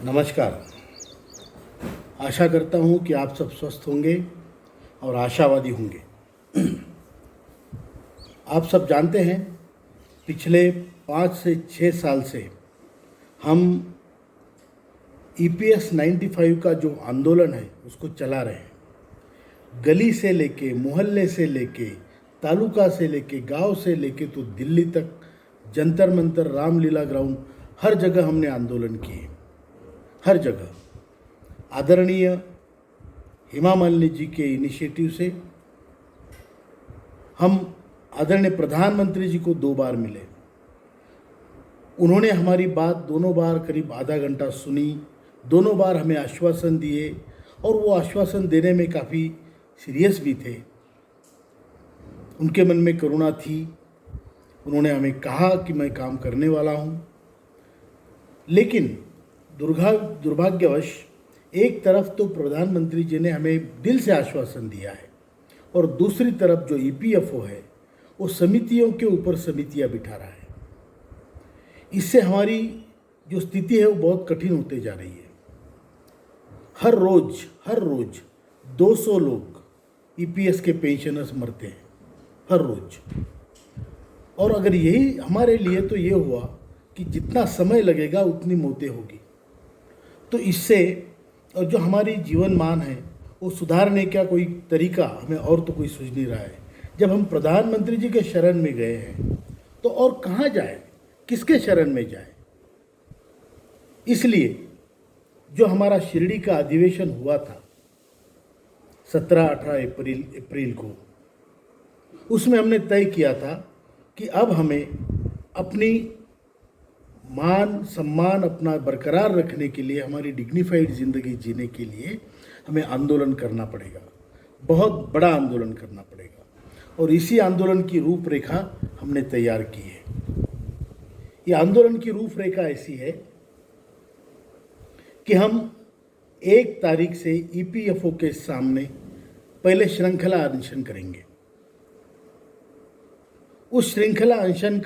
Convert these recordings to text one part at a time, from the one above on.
नमस्कार। आशा करता हूँ कि आप सब स्वस्थ होंगे और आशावादी होंगे। आप सब जानते हैं, पिछले 5 से 6 साल से हम EPS 95 का जो आंदोलन है उसको चला रहे हैं। गली से लेके, मोहल्ले से लेके, तालुका से लेके, गांव से लेके तो दिल्ली तक, जंतर मंतर, रामलीला ग्राउंड, हर जगह हमने आंदोलन किए। हर जगह आदरणीय हेमा मालिनी जी के इनिशिएटिव से हम आदरणीय प्रधानमंत्री जी को 2 बार मिले। उन्होंने हमारी बात दोनों बार करीब आधा घंटा सुनी, दोनों बार हमें आश्वासन दिए और वो आश्वासन देने में काफ़ी सीरियस भी थे। उनके मन में करुणा थी। उन्होंने हमें कहा कि मैं काम करने वाला हूँ, लेकिन दुर्भाग्यवश एक तरफ तो प्रधानमंत्री जी ने हमें दिल से आश्वासन दिया है और दूसरी तरफ जो EPFO है वो समितियों के ऊपर समितियां बिठा रहा है। इससे हमारी जो स्थिति है वो बहुत कठिन होते जा रही है। हर रोज 200 लोग EPS के पेंशनर्स मरते हैं, हर रोज। और अगर यही हमारे लिए तो ये हुआ कि जितना समय लगेगा उतनी मौतें होगी। तो इससे और जो हमारी जीवन मान है वो सुधारने का कोई तरीका हमें और तो कोई सूझ नहीं रहा है। जब हम प्रधानमंत्री जी के शरण में गए हैं तो और कहाँ जाए, किसके शरण में जाए। इसलिए जो हमारा शिरडी का अधिवेशन हुआ था 17-18 अप्रैल को, उसमें हमने तय किया था कि अब हमें अपनी मान सम्मान अपना बरकरार रखने के लिए, हमारी डिग्निफाइड ज़िंदगी जीने के लिए हमें आंदोलन करना पड़ेगा, बहुत बड़ा आंदोलन करना पड़ेगा। और इसी आंदोलन की रूपरेखा हमने तैयार की है। ये आंदोलन की रूपरेखा ऐसी है कि हम 1 तारीख से EPFO के सामने पहले श्रृंखला अनशन करेंगे। उस श्रृंखला अनशन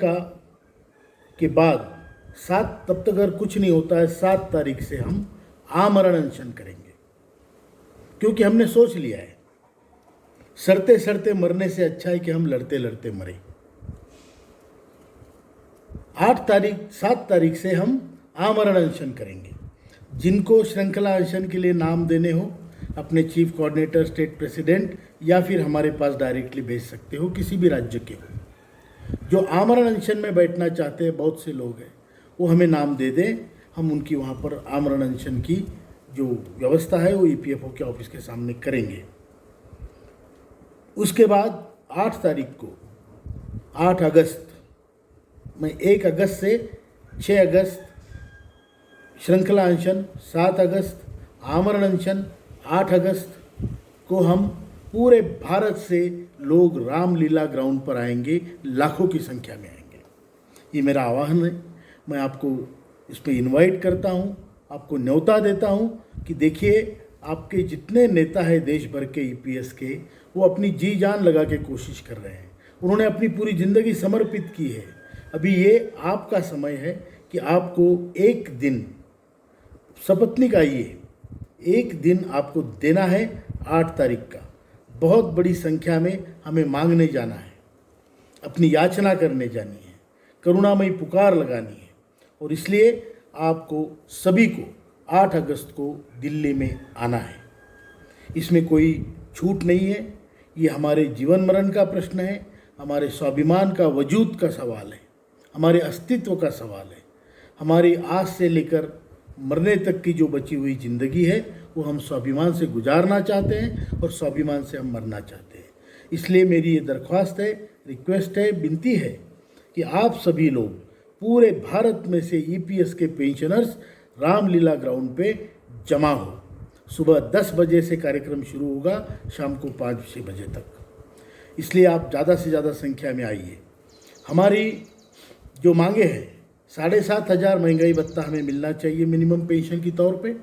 के बाद तब तक अगर कुछ नहीं होता है, 7 तारीख से हम आमरण अनशन करेंगे। क्योंकि हमने सोच लिया है, सड़ते सड़ते मरने से अच्छा है कि हम लड़ते लड़ते मरें। 7 तारीख से हम आमरण अनशन करेंगे। जिनको श्रृंखला अनशन के लिए नाम देने हो, अपने चीफ कोऑर्डिनेटर, स्टेट प्रेसिडेंट या फिर हमारे पास डायरेक्टली भेज सकते हो, किसी भी राज्य के हो। जो आमरण अनशन में बैठना चाहते हैं, बहुत से लोग हैं, वो हमें नाम दे दें। हम उनकी वहाँ पर आमरण अनशन की जो व्यवस्था है वो EPFO के ऑफिस के सामने करेंगे। उसके बाद 8 तारीख को, 8 अगस्त में, 1 अगस्त से 6 अगस्त श्रृंखला अनशन, 7 अगस्त आमरण अनशन, 8 अगस्त को हम पूरे भारत से लोग रामलीला ग्राउंड पर आएंगे, लाखों की संख्या में आएंगे। ये मेरा आह्वान है। मैं आपको इस पर इन्वाइट करता हूँ, आपको न्योता देता हूँ कि देखिए, आपके जितने नेता हैं देश भर के EPS के, वो अपनी जी जान लगा के कोशिश कर रहे हैं। उन्होंने अपनी पूरी ज़िंदगी समर्पित की है। अभी ये आपका समय है कि आपको एक दिन सपत्नीक आइए, एक दिन आपको देना है 8 तारीख का। बहुत बड़ी संख्या में हमें मांगने जाना है, अपनी याचना करने जानी है, करुणामयी पुकार लगानी है। और इसलिए आपको सभी को 8 अगस्त को दिल्ली में आना है। इसमें कोई छूट नहीं है। ये हमारे जीवन मरण का प्रश्न है, हमारे स्वाभिमान का वजूद का सवाल है, हमारे अस्तित्व का सवाल है। हमारी आज से लेकर मरने तक की जो बची हुई ज़िंदगी है वो हम स्वाभिमान से गुजारना चाहते हैं और स्वाभिमान से हम मरना चाहते हैं। इसलिए मेरी ये दरख्वास्त है, रिक्वेस्ट है, विनती है कि आप सभी लोग पूरे भारत में से EPS के पेंशनर्स रामलीला ग्राउंड पे जमा हो। सुबह 10 बजे से कार्यक्रम शुरू होगा, शाम को 5-6 बजे तक। इसलिए आप ज़्यादा से ज़्यादा संख्या में आइए। हमारी जो मांगे हैं, 7,500 महंगाई भत्ता हमें मिलना चाहिए मिनिमम पेंशन की तौर पे।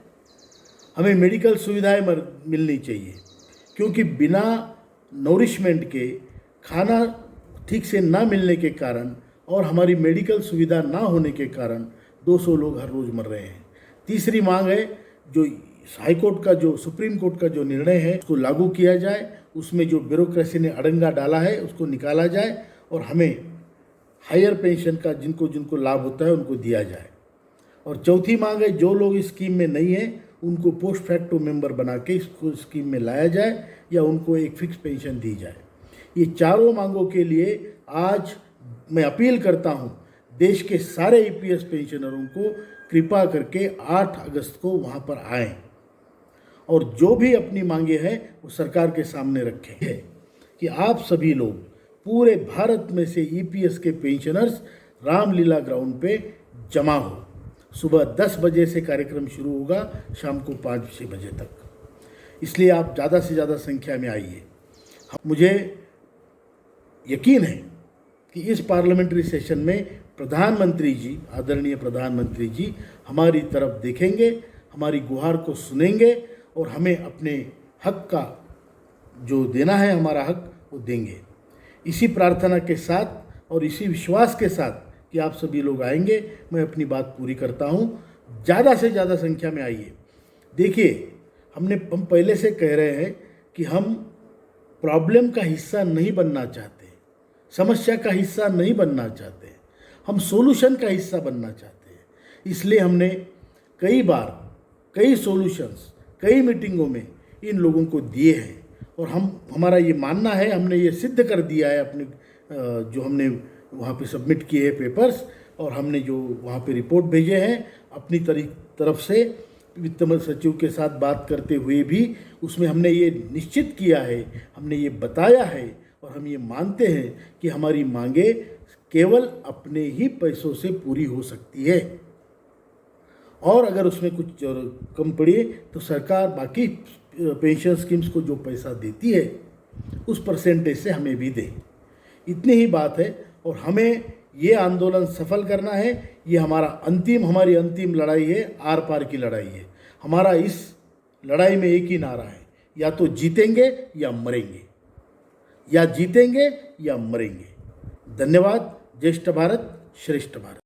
हमें मेडिकल सुविधाएं मिलनी चाहिए, क्योंकि बिना नोरिशमेंट के, खाना ठीक से ना मिलने के कारण और हमारी मेडिकल सुविधा ना होने के कारण 200 लोग हर रोज़ मर रहे हैं। तीसरी मांग है जो हाई कोर्ट का जो सुप्रीम कोर्ट का जो निर्णय है उसको लागू किया जाए, उसमें जो ब्यूरोक्रेसी ने अड़ंगा डाला है उसको निकाला जाए और हमें हायर पेंशन का जिनको जिनको लाभ होता है उनको दिया जाए। और चौथी मांग है जो लोग इस स्कीम में नहीं हैं उनको पोस्ट फैक्टो मेंबर बना के इसको स्कीम में लाया जाए या उनको एक फिक्स पेंशन दी जाए। ये चारों मांगों के लिए आज मैं अपील करता हूँ देश के सारे ईपीएस पेंशनरों को कृपा करके 8 अगस्त को वहाँ पर आएँ और जो भी अपनी मांगे हैं वो सरकार के सामने रखें। है कि आप सभी लोग पूरे भारत में से ईपीएस के पेंशनर्स रामलीला ग्राउंड पे जमा हो। सुबह 10 बजे से कार्यक्रम शुरू होगा, शाम को 5-6 बजे तक, इसलिए आप ज़्यादा से ज़्यादा संख्या में आइए। मुझे यकीन है कि इस पार्लियामेंट्री सेशन में प्रधानमंत्री जी, आदरणीय प्रधानमंत्री जी हमारी तरफ देखेंगे, हमारी गुहार को सुनेंगे और हमें अपने हक का जो देना है हमारा हक वो देंगे। इसी प्रार्थना के साथ और इसी विश्वास के साथ कि आप सभी लोग आएंगे, मैं अपनी बात पूरी करता हूँ। ज़्यादा से ज़्यादा संख्या में आइए। देखिए हम पहले से कह रहे हैं कि हम प्रॉब्लम का हिस्सा नहीं बनना चाहते, समस्या का हिस्सा नहीं बनना चाहते, हम सॉल्यूशन का हिस्सा बनना चाहते हैं। इसलिए हमने कई बार कई सॉल्यूशंस कई मीटिंगों में इन लोगों को दिए हैं और हमारा ये मानना है, हमने ये सिद्ध कर दिया है अपने जो हमने वहाँ पे सबमिट किए हैं पेपर्स और हमने जो वहाँ पे रिपोर्ट भेजे हैं अपनी तरफ से वित्त सचिव के साथ बात करते हुए भी उसमें हमने ये निश्चित किया है, हमने ये बताया है और हम ये मानते हैं कि हमारी मांगे केवल अपने ही पैसों से पूरी हो सकती है और अगर उसमें कुछ कम पड़े तो सरकार बाकी पेंशन स्कीम्स को जो पैसा देती है उस परसेंटेज से हमें भी दे। इतनी ही बात है और हमें ये आंदोलन सफल करना है। ये हमारी अंतिम लड़ाई है, आर पार की लड़ाई है। हमारा इस लड़ाई में एक ही नारा है, या तो जीतेंगे या मरेंगे, या जीतेंगे या मरेंगे। धन्यवाद। ज्येष्ठ भारत श्रेष्ठ भारत।